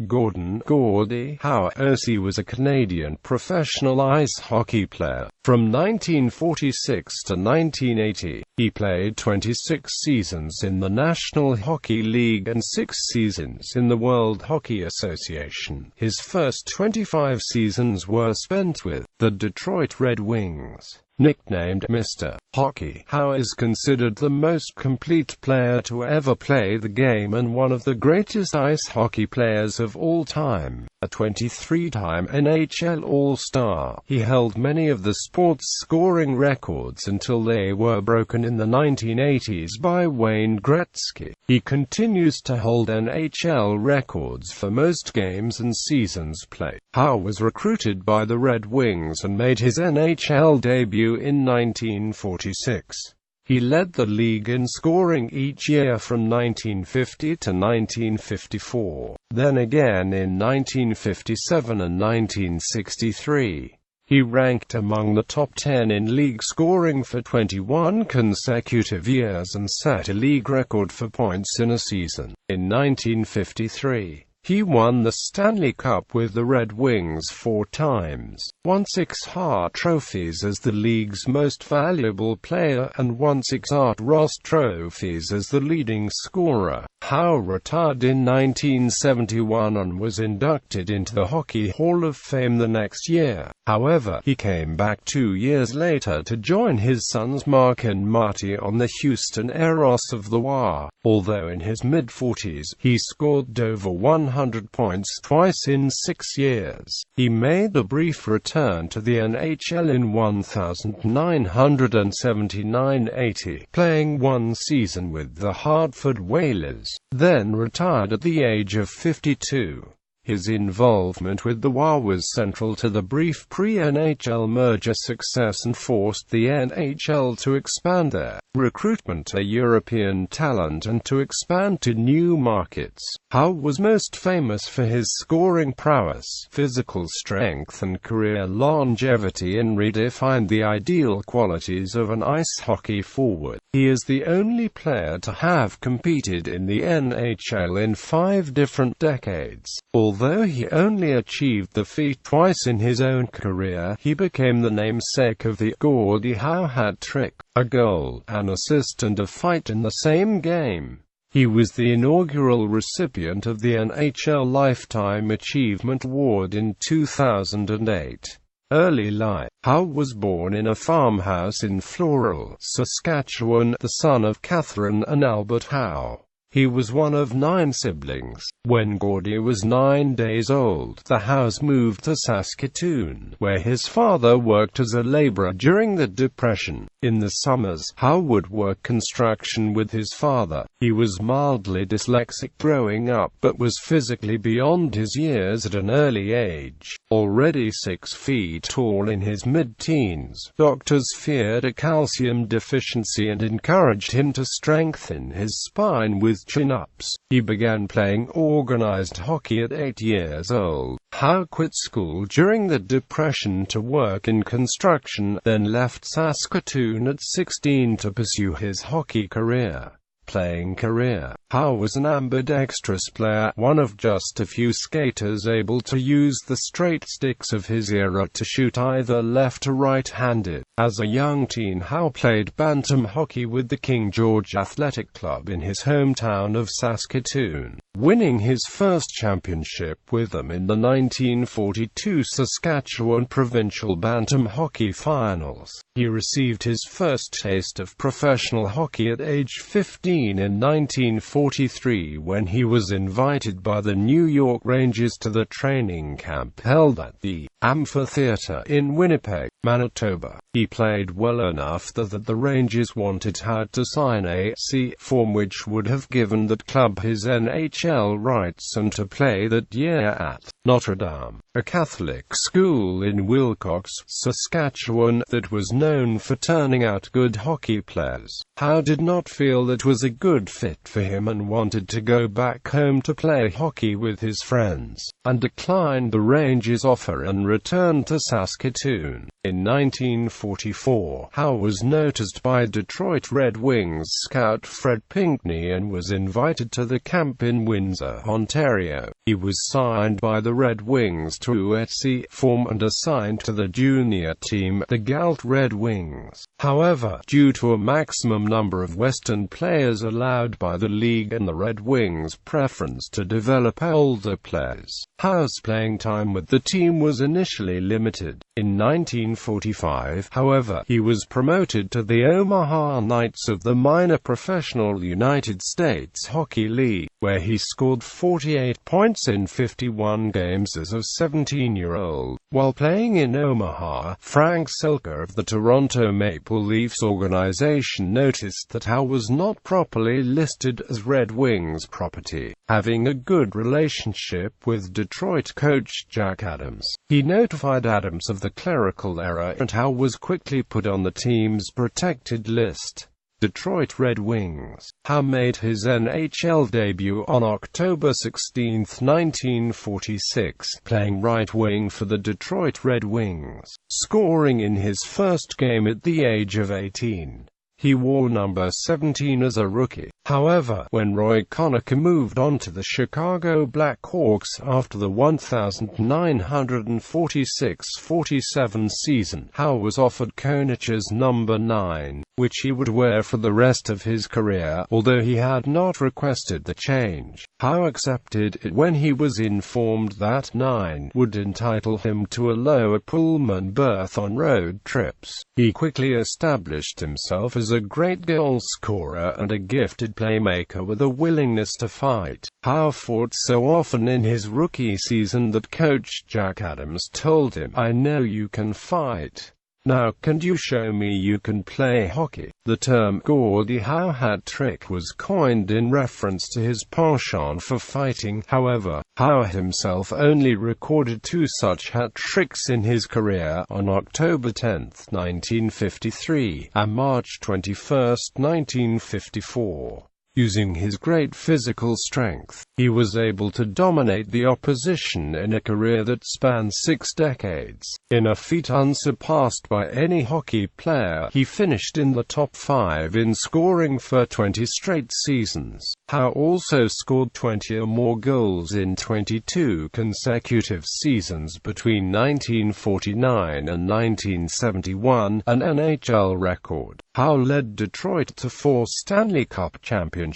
Gordie Howe was a Canadian professional ice hockey player. From 1946 to 1980, he played 26 seasons in the National Hockey League and 6 seasons in the World Hockey Association. His first 25 seasons were spent with the Detroit Red Wings. Nicknamed Mr. Hockey, Howe is considered the most complete player to ever play the game and one of the greatest ice hockey players of all time. A 23-time NHL All-Star, he held many of the sport's scoring records until they were broken in the 1980s by Wayne Gretzky. He continues to hold NHL records for most games and seasons played. Howe was recruited by the Red Wings and made his NHL debut in 1946. He led the league in scoring each year from 1950 to 1954, then again in 1957 and 1963. He ranked among the top 10 in league scoring for 21 consecutive years and set a league record for points in a season. In 1953, he won the Stanley Cup with the Red Wings 4 times, won 6 Hart trophies as the league's most valuable player and won 6 Art Ross trophies as the leading scorer. Howe retired in 1971 and was inducted into the Hockey Hall of Fame the next year. However, he came back 2 years later to join his sons Mark and Marty on the Houston Aeros of the WA. Although in his mid-40s, he scored over 100 points twice in 6 years. He made a brief return to the NHL in 1979-80, playing 1 season with the Hartford Whalers, then retired at the age of 52. His involvement with the WA was central to the brief pre-NHL merger success and forced the NHL to expand their recruitment to European talent and to expand to new markets. Howe was most famous for his scoring prowess, physical strength and career longevity, and redefined the ideal qualities of an ice hockey forward. He is the only player to have competed in the NHL in 5 different decades. Although he only achieved the feat twice in his own career, he became the namesake of the Gordie Howe hat trick, a goal, an assist and a fight in the same game. He was the inaugural recipient of the NHL Lifetime Achievement Award in 2008. Early life. Howe was born in a farmhouse in Floral, Saskatchewan, the son of Catherine and Albert Howe. He was one of 9 siblings. When Gordie was 9 days old, the Howes moved to Saskatoon, where his father worked as a laborer during the Depression. In the summers, Howe would work construction with his father. He was mildly dyslexic growing up but was physically beyond his years at an early age. Already 6 feet tall in his mid-teens, doctors feared a calcium deficiency and encouraged him to strengthen his spine with chin-ups. He began playing organized hockey at 8 years old. Howe quit school during the Depression to work in construction, then left Saskatoon at 16 to pursue his hockey career. Howe was an ambidextrous player, one of just a few skaters able to use the straight sticks of his era to shoot either left or right-handed. As a young teen, Howe played bantam hockey with the King George Athletic Club in his hometown of Saskatoon, winning his first championship with them in the 1942 Saskatchewan Provincial Bantam Hockey Finals. He received his first taste of professional hockey at age 15 in 1943 when he was invited by the New York Rangers to the training camp held at the Amphitheatre in Winnipeg, Manitoba. He played well enough that the Rangers wanted Howe to sign a C form which would have given that club his NHL rights and to play that year at Notre Dame, a Catholic school in Wilcox, Saskatchewan, that was known for turning out good hockey players. Howe did not feel it was a good fit for him and wanted to go back home to play hockey with his friends, and declined the Rangers' offer and returned to Saskatoon. In 1944, Howe was noticed by Detroit Red Wings scout Fred Pinckney and was invited to the camp in Windsor, Ontario. He was signed by the Red Wings to form and assigned to the junior team, the Detroit Red Wings. However, due to a maximum number of Western players allowed by the league and the Red Wings' preference to develop older players, Howe's playing time with the team was initially limited. In 1945, however, he was promoted to the Omaha Knights of the minor professional United States Hockey League, where he scored 48 points in 51 games as a 17-year-old. While playing in Omaha, Frank Selker of the Toronto Maple Leafs organization noticed that Howe was not properly listed as Red Wings property. Having a good relationship with Detroit coach Jack Adams, he notified Adams of the clerical error, and Howe was quickly put on the team's protected list. Detroit Red Wings. Howe made his NHL debut on October 16, 1946, playing right wing for the Detroit Red Wings, scoring in his first game at the age of 18. He wore number 17 as a rookie. However, when Roy Conacher moved on to the Chicago Blackhawks after the 1946-47 season, Howe was offered Conacher's number 9, which he would wear for the rest of his career, although he had not requested the change. Howe accepted it when he was informed that 9 would entitle him to a lower Pullman berth on road trips. He quickly established himself as a great goal scorer and a gifted playmaker with a willingness to fight. Howe fought so often in his rookie season that coach Jack Adams told him, "I know you can fight. Now can you show me you can play hockey?" The term Gordie Howe hat trick was coined in reference to his penchant for fighting. However, Howe himself only recorded 2 such hat tricks in his career, on October 10, 1953, and March 21, 1954. Using his great physical strength, he was able to dominate the opposition in a career that spanned 6 decades. In a feat unsurpassed by any hockey player, he finished in the top 5 in scoring for 20 straight seasons. Howe also scored 20 or more goals in 22 consecutive seasons between 1949 and 1971, an NHL record. Howe led Detroit to 4 Stanley Cup championships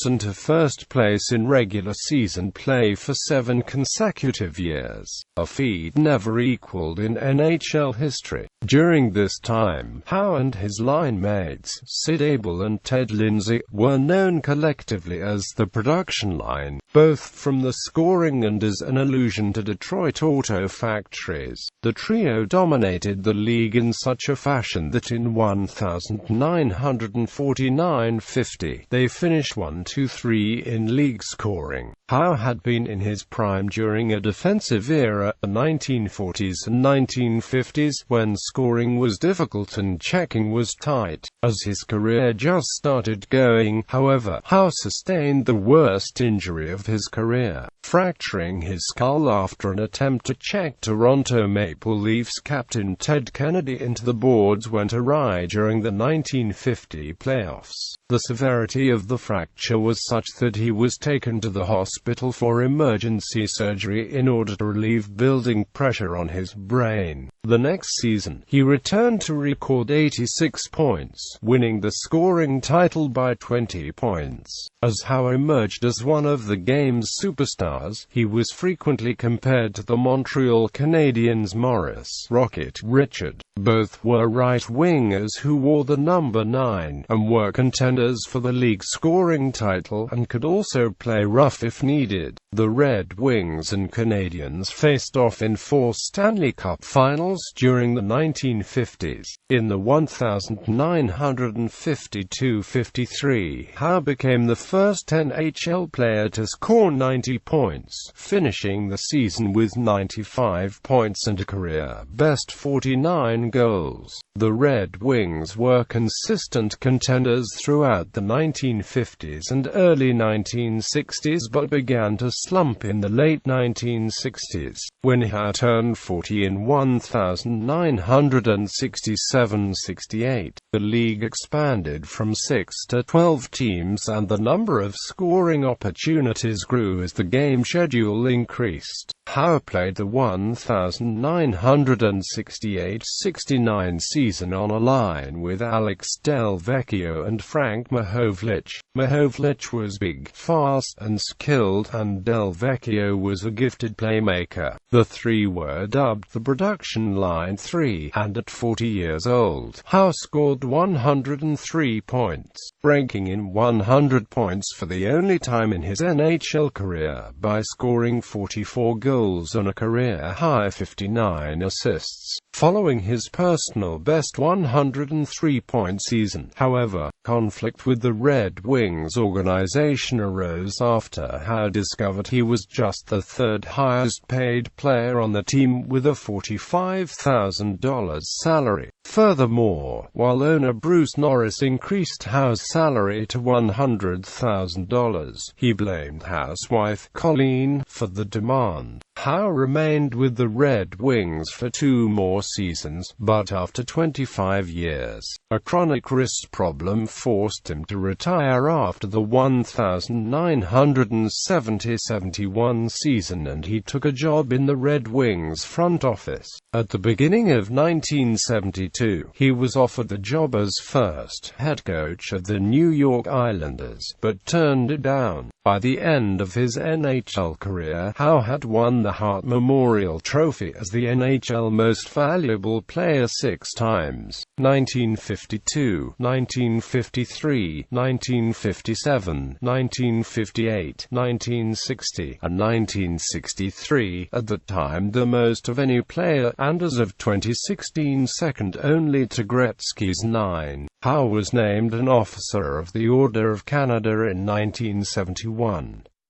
and to first place in regular season play for 7 consecutive years, a feat never equaled in NHL history. During this time, Howe and his line mates, Sid Abel and Ted Lindsay, were known collectively as the production line, both from the scoring and as an allusion to Detroit auto factories. The trio dominated the league in such a fashion that in 1949-50, they finished 1-2-3 in league scoring. Howe had been in his prime during a defensive era, the 1940s and 1950s, when scoring was difficult and checking was tight. As his career just started going, however, Howe sustained the worst injury of his career, fracturing his skull after an attempt to check Toronto Maple Leafs captain Ted Kennedy into the boards went awry during the 1950 playoffs. The severity of the fracture was such that he was taken to the hospital for emergency surgery in order to relieve building pressure on his brain. The next season, he returned to record 86 points, winning the scoring title by 20 points. As Howe emerged as one of the game's superstars, he was frequently compared to the Montreal Canadiens' Maurice "Rocket" Richard. Both were right-wingers who wore the number 9, and were contenders for the league scoring title, and could also play rough if needed. The Red Wings and Canadians faced off in 4 Stanley Cup finals during the 1950s. In the 1952-53, Howe became the first NHL player to score 90 points, finishing the season with 95 points and a career-best 49 goals. The Red Wings were consistent contenders throughout the 1950s and early 1960s, but began to slump in the late 1960s. When Howe turned 40 in 1967-68, the league expanded from 6 to 12 teams and the number of scoring opportunities grew as the game schedule increased. Howe played the 1968-69 season on a line with Alex Del Vecchio and Frank Mahovlich. Mahovlich was big, fast, and skilled, and Del Vecchio was a gifted playmaker. The three were dubbed the Production Line 3, and at 40 years old, Howe scored 103 points, breaking in 100 points for the only time in his NHL career by scoring 44 goals and a career-high 59 assists, following his personal best 103-point season. However, conflict with the Red Wings organization arose after Howe discovered he was just the third highest paid player on the team with a $45,000 salary. Furthermore, while owner Bruce Norris increased Howe's salary to $100,000, he blamed Howe's wife, Colleen, for the demand. Howe remained with the Red Wings for 2 more seasons, but after 25 years, a chronic wrist problem forced him to retire after the 1970-71 season, and he took a job in the Red Wings front office. At the beginning of 1972, he was offered the job as first head coach of the New York Islanders, but turned it down. By the end of his NHL career, Howe had won the Hart Memorial Trophy as the NHL Most Valuable Player 6 times: 1952, 1953, 1957, 1958, 1960, and 1963, at the time the most of any player, and as of 2016 second only to Gretzky's 9. Howe was named an Officer of the Order of Canada in 1971.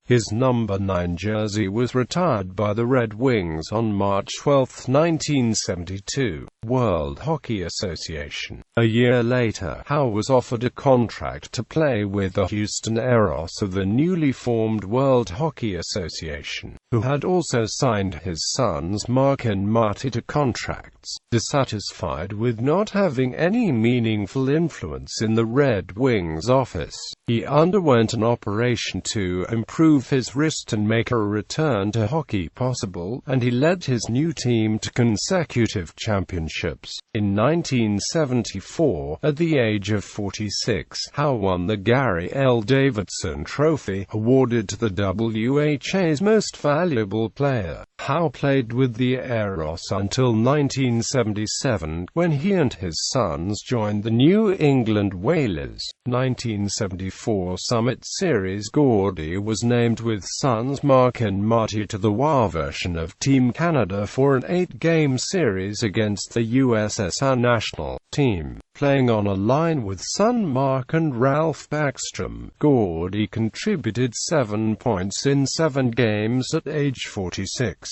His number 9 jersey was retired by the Red Wings on March 12, 1972. World Hockey Association. A year later, Howe was offered a contract to play with the Houston Aeros of the newly formed World Hockey Association, who had also signed his sons Mark and Marty to contracts. Dissatisfied with not having any meaningful influence in the Red Wings office, he underwent an operation to improve his wrist and make a return to hockey possible, and he led his new team to consecutive championships. In 1974, at the age of 46, Howe won the Gary L. Davidson Trophy, awarded to the WHA's Most Valuable Player. Howe played with the Aeros until 1977, when he and his sons joined the New England Whalers. 1974 Summit Series. Gordie was named with sons Mark and Marty to the WA version of Team Canada for an 8-game series against the USSR national team. Playing on a line with son Mark and Ralph Backstrom, Gordie contributed 7 points in 7 games at age 46.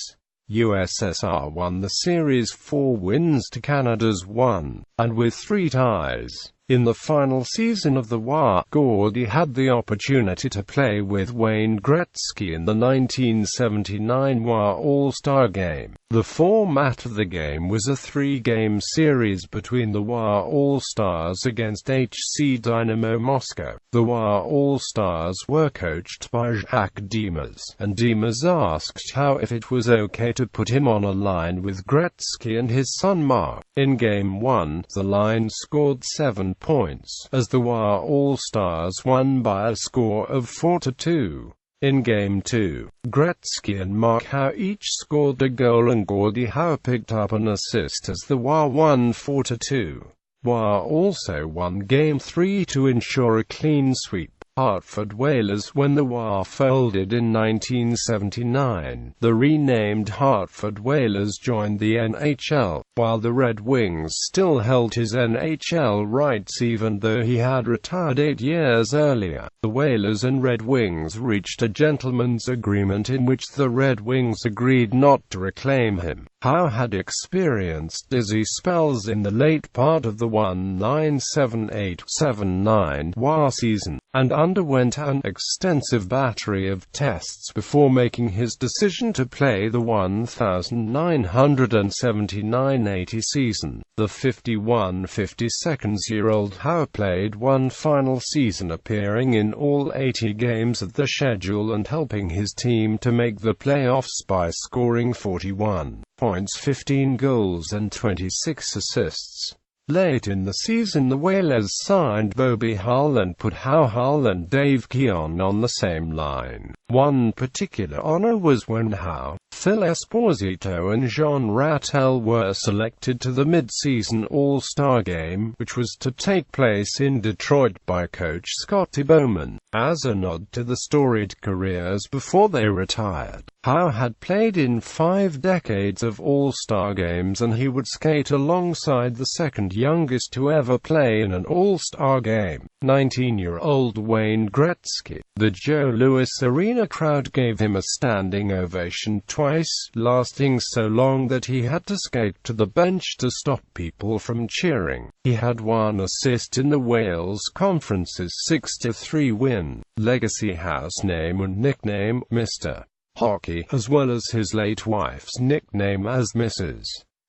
USSR won the series 4 wins to Canada's 1, and with 3 ties. In the final season of the WA, Gordie had the opportunity to play with Wayne Gretzky in the 1979 WA All-Star Game. The format of the game was a 3-game series between the WA All-Stars against HC Dynamo Moscow. The WA All-Stars were coached by Jacques Demers, and Demers asked Howe if it was okay to put him on a line with Gretzky and his son Mark. In Game 1, the line scored 7 points, as the WA All-Stars won by a score of 4-2. In Game 2, Gretzky and Mark Howe each scored a goal and Gordie Howe picked up an assist as the Wild won 4-2. Wild also won Game 3 to ensure a clean sweep. Hartford Whalers. When the Wild folded in 1979, the renamed Hartford Whalers joined the NHL, while the Red Wings still held his NHL rights even though he had retired 8 years earlier. The Whalers and Red Wings reached a gentleman's agreement in which the Red Wings agreed not to reclaim him. Howe had experienced dizzy spells in the late part of the 1978-79 Wild season, and underwent an extensive battery of tests before making his decision to play the 1979-80 season. The 52-year-old Howe played one final season, appearing in all 80 games of the schedule and helping his team to make the playoffs by scoring 41 points, 15 goals and 26 assists. Late in the season, the Whalers signed Bobby Hull and put Howe, Hull and Dave Keon on the same line. One particular honor was when Howe, Phil Esposito and Jean Rattel were selected to the mid-season All-Star Game, which was to take place in Detroit by coach Scotty Bowman, as a nod to the storied careers before they retired. Howe had played in 5 decades of All-Star games, and he would skate alongside the second youngest to ever play in an All-Star game, 19-year-old Wayne Gretzky. The Joe Louis Arena crowd gave him a standing ovation twice, lasting so long that he had to skate to the bench to stop people from cheering. He had one assist in the Wales Conference's 6-3 win. Legacy house name and nickname, Mr. Hockey, as well as his late wife's nickname as Mrs.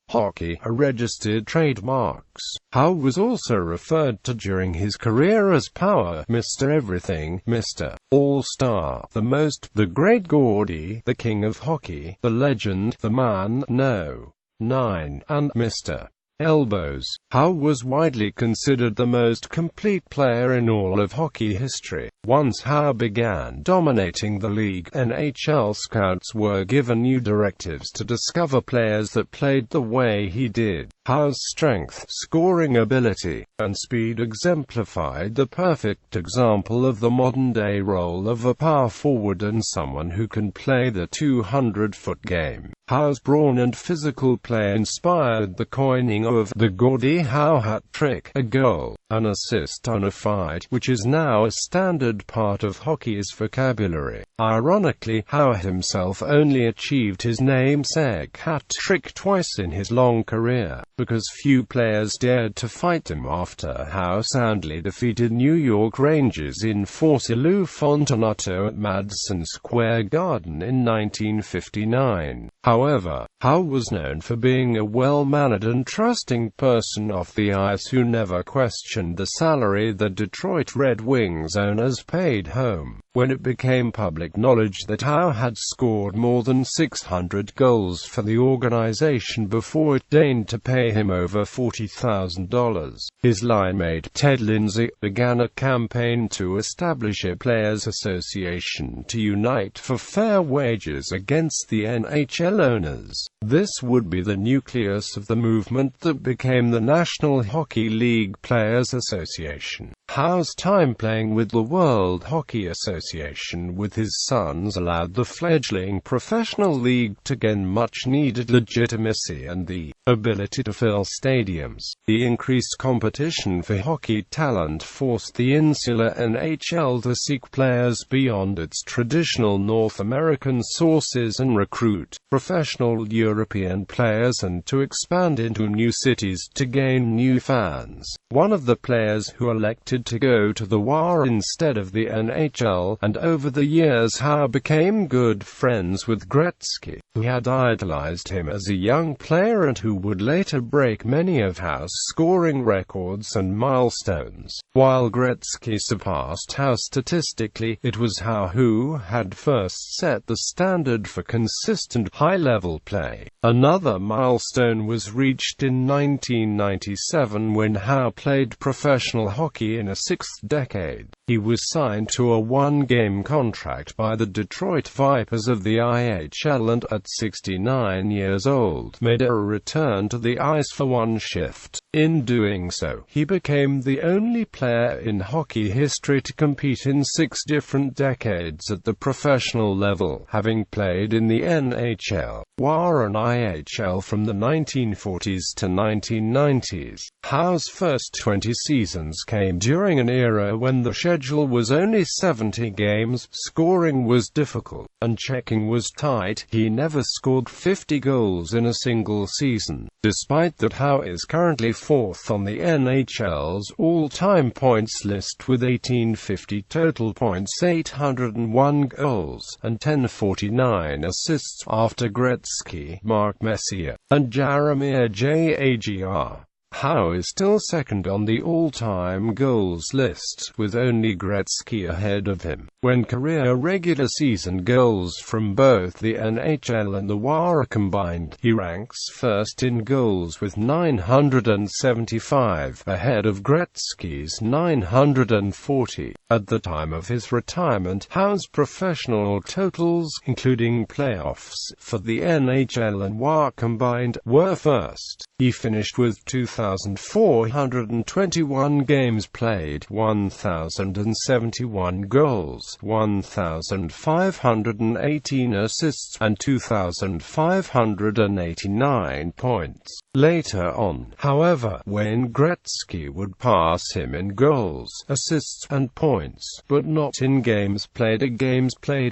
Hockey, are registered trademarks. Howe was also referred to during his career as Power, Mr. Everything, Mr. All-Star, the Most, the Great Gordie, the King of Hockey, the Legend, the Man, No. 9, and Mr. Elbows. Howe was widely considered the most complete player in all of hockey history. Once Howe began dominating the league, NHL scouts were given new directives to discover players that played the way he did. Howe's strength, scoring ability, and speed exemplified the perfect example of the modern-day role of a power forward and someone who can play the 200-foot game. Howe's brawn and physical play inspired the coining of the Gordie Howe hat trick, a goal, an assist and a fight, which is now a standard part of hockey's vocabulary. Ironically, Howe himself only achieved his namesake hat trick twice in his long career, because few players dared to fight him after Howe soundly defeated New York Rangers in Lou Fontenato at Madison Square Garden in 1959. However, Howe was known for being a well-mannered and trusting person off the ice who never questioned the salary the Detroit Red Wings owners paid home. When it became public knowledge that Howe had scored more than 600 goals for the organization before it deigned to pay him over $40,000, his line mate Ted Lindsay began a campaign to establish a players' association to unite for fair wages against the NHL owners. This would be the nucleus of the movement that became the National Hockey League Players Association. Howe's time playing with the World Hockey Association with his sons allowed the fledgling professional league to gain much-needed legitimacy and the ability to fill stadiums. The increased competition for hockey talent forced the insular NHL to seek players beyond its traditional North American sources and recruit professional European players and to expand into new cities to gain new fans. One of the players who elected to go to the WAR instead of the NHL, and over the years Howe became good friends with Gretzky, who had idolized him as a young player and who would later break many of Howe's scoring records and milestones. While Gretzky surpassed Howe statistically, it was Howe who had first set the standard for consistent high-level play. Another milestone was reached in 1997 when Howe played professional hockey in a sixth decade. He was signed to a one-game contract by the Detroit Vipers of the IHL and, at 69 years old, made a return to the ice for one shift. In doing so, he became the only player in hockey history to compete in 6 different decades at the professional level, having played in the NHL, WAR and IHL from the 1940s to 1990s. Howe's first 20 seasons came during an era when the schedule was only 70 games, scoring was difficult, and checking was tight. He never scored 50 goals in a single season. Despite that, Howe is currently 4th on the NHL's all-time points list with 1850 total points, 801 goals, and 1049 assists, after Gretzky, Mark Messier, and Jaromir Jagr. Howe is still second on the all-time goals list, with only Gretzky ahead of him. When career regular season goals from both the NHL and the WAR are combined, he ranks first in goals with 975, ahead of Gretzky's 940. At the time of his retirement, Howe's professional totals, including playoffs, for the NHL and WAR combined, were first. He finished with 2,421 games played, 1,071 goals, 1,518 assists, and 2,589 points. Later on, however, Wayne Gretzky would pass him in goals, assists, and points, but not in games played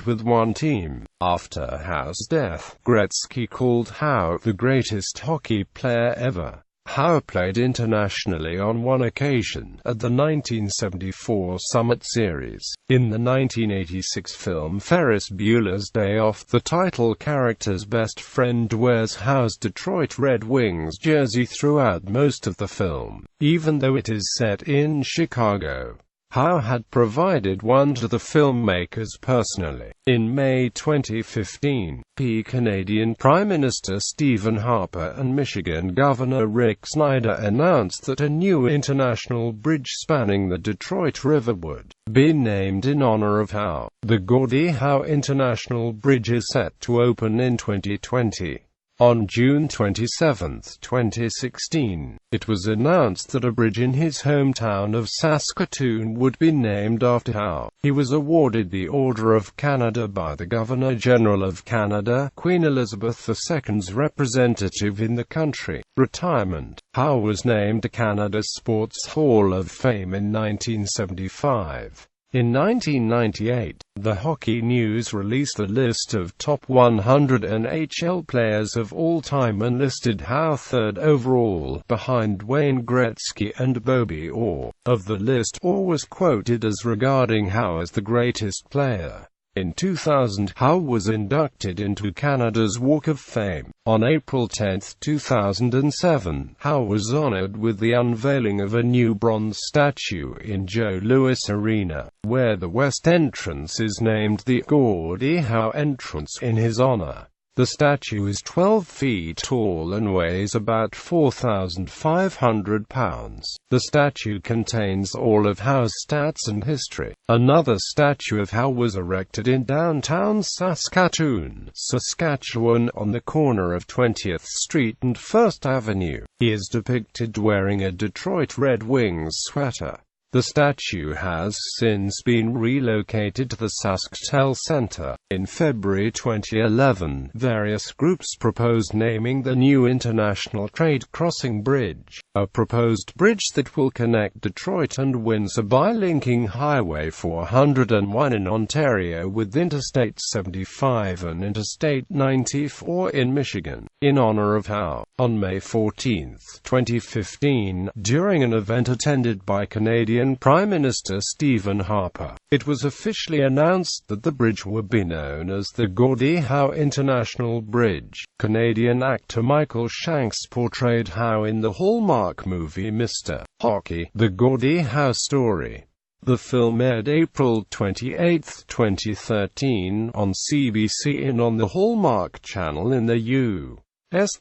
with one team. After Howe's death, Gretzky called Howe the greatest hockey player ever. Howe played internationally on one occasion, at the 1974 Summit Series. In the 1986 film Ferris Bueller's Day Off, the title character's best friend wears Howe's Detroit Red Wings jersey throughout most of the film, even though it is set in Chicago. Howe had provided one to the filmmakers personally. In May 2015, Canadian Prime Minister Stephen Harper and Michigan Governor Rick Snyder announced that a new international bridge spanning the Detroit River would be named in honor of Howe. The Gordie Howe International Bridge is set to open in 2020. On June 27, 2016, it was announced that a bridge in his hometown of Saskatoon would be named after Howe. He was awarded the Order of Canada by the Governor-General of Canada, Queen Elizabeth II's representative in the country. Retirement. Howe was named to Canada's Sports Hall of Fame in 1975. In 1998, the Hockey News released a list of top 100 NHL players of all time and listed Howe third overall, behind Wayne Gretzky and Bobby Orr. Of the list, Orr was quoted as regarding Howe as the greatest player. In 2000, Howe was inducted into Canada's Walk of Fame. On April 10, 2007, Howe was honored with the unveiling of a new bronze statue in Joe Louis Arena, where the west entrance is named the Gordie Howe entrance in his honor. The statue is 12 feet tall and weighs about 4,500 pounds. The statue contains all of Howe's stats and history. Another statue of Howe was erected in downtown Saskatoon, Saskatchewan, on the corner of 20th Street and 1st Avenue. He is depicted wearing a Detroit Red Wings sweater. The statue has since been relocated to the SaskTel Center. In February 2011, various groups proposed naming the new International Trade Crossing Bridge, a proposed bridge that will connect Detroit and Windsor by linking Highway 401 in Ontario with Interstate 75 and Interstate 94 in Michigan, in honor of Howe. On May 14, 2015, during an event attended by Canadian Prime Minister Stephen Harper, it was officially announced that the bridge would be known as the Gordie Howe International Bridge. Canadian actor Michael Shanks portrayed Howe in the Hallmark movie Mr. Hockey, The Gordie Howe Story. The film aired April 28, 2013, on CBC and on the Hallmark Channel in the U.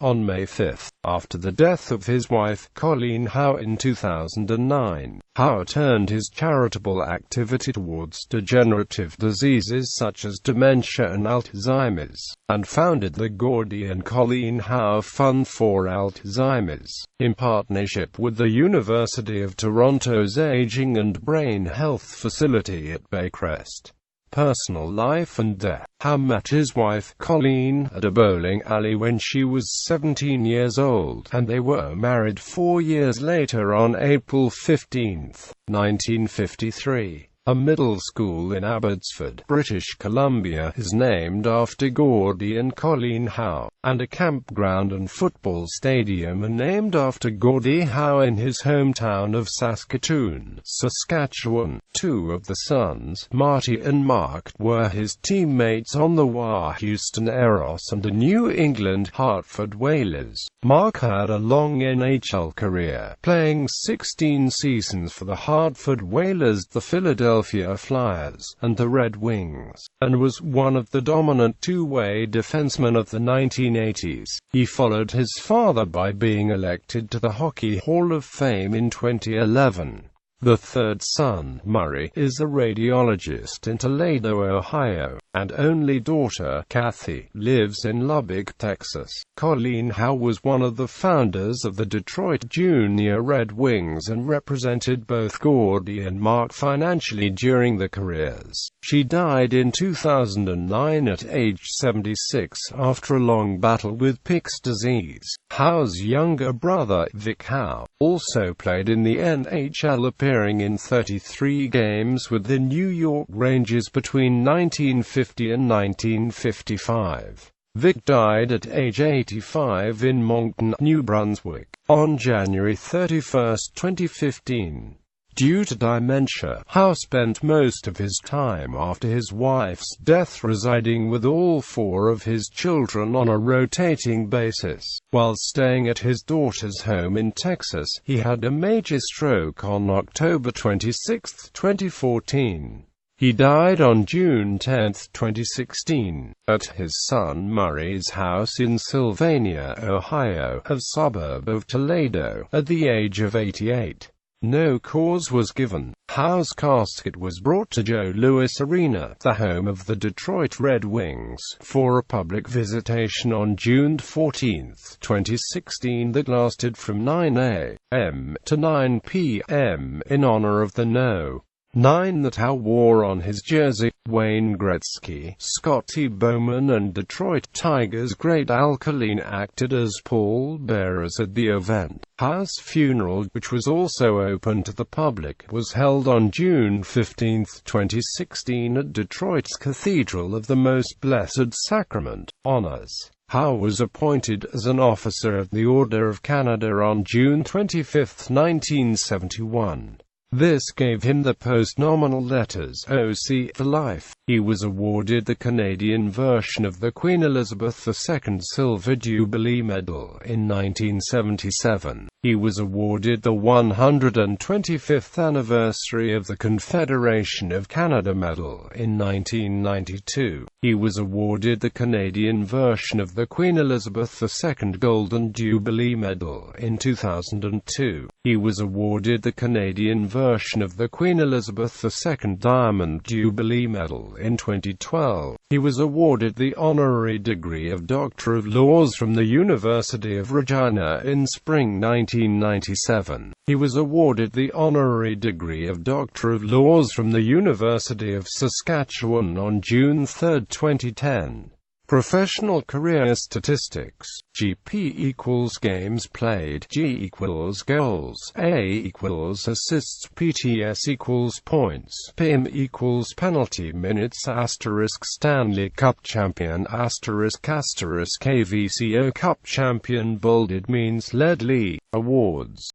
On May 5, after the death of his wife, Colleen Howe, in 2009. Howe turned his charitable activity towards degenerative diseases such as dementia and Alzheimer's, and founded the Gordie and Colleen Howe Fund for Alzheimer's, in partnership with the University of Toronto's Aging and Brain Health Facility at Baycrest. Personal life and death. Howe met his wife, Colleen, at a bowling alley when she was 17 years old, and they were married 4 years later on April 15, 1953. A middle school in Abbotsford, British Columbia, is named after Gordie and Colleen Howe, and a campground and football stadium are named after Gordie Howe in his hometown of Saskatoon, Saskatchewan. Two of the sons, Marty and Mark, were his teammates on the Houston Aeros and the New England Hartford Whalers. Mark had a long NHL career, playing 16 seasons for the Hartford Whalers, the Philadelphia Flyers, and the Red Wings, and was one of the dominant two-way defensemen of the 1980s. He followed his father by being elected to the Hockey Hall of Fame in 2011. The third son, Murray, is a radiologist in Toledo, Ohio, and only daughter, Kathy, lives in Lubbock, Texas. Colleen Howe was one of the founders of the Detroit Junior Red Wings and represented both Gordie and Mark financially during their careers. She died in 2009 at age 76 after a long battle with Pick's disease. Howe's younger brother, Vic Howe, also played in the NHL, appearing in 33 games with the New York Rangers between 1950 and 1955. Vic died at age 85 in Moncton, New Brunswick, on January 31, 2015. Due to dementia, Howe spent most of his time after his wife's death residing with all four of his children on a rotating basis. While staying at his daughter's home in Texas, he had a major stroke on October 26, 2014. He died on June 10, 2016, at his son Murray's house in Sylvania, Ohio, a suburb of Toledo, at the age of 88. No cause was given. Howe's casket was brought to Joe Louis Arena, the home of the Detroit Red Wings, for a public visitation on June 14, 2016 that lasted from 9 a.m. to 9 p.m. in honor of the No. 9 that Howe wore on his jersey. Wayne Gretzky, Scotty Bowman and Detroit Tigers great Al Colleen acted as pallbearers at the event. Howe's funeral, which was also open to the public, was held on June 15, 2016 at Detroit's Cathedral of the Most Blessed Sacrament. Honors. Howe was appointed as an officer of the Order of Canada on June 25, 1971. This gave him the post-nominal letters O.C. for life. He was awarded the Canadian version of the Queen Elizabeth II Silver Jubilee Medal in 1977. He was awarded the 125th anniversary of the Confederation of Canada Medal in 1992. He was awarded the Canadian version of the Queen Elizabeth II Golden Jubilee Medal in 2002. He was awarded the Canadian version of the Queen Elizabeth II Diamond Jubilee Medal in 2012. He was awarded the honorary degree of Doctor of Laws from the University of Regina in spring 1997. He was awarded the honorary degree of Doctor of Laws from the University of Saskatchewan on June 3, 2010. Professional career statistics. GP equals games played, G equals goals, A equals assists, PTS equals points, PM equals penalty minutes, asterisk Stanley Cup champion, asterisk KVCO Cup champion bolded means lead. Awards.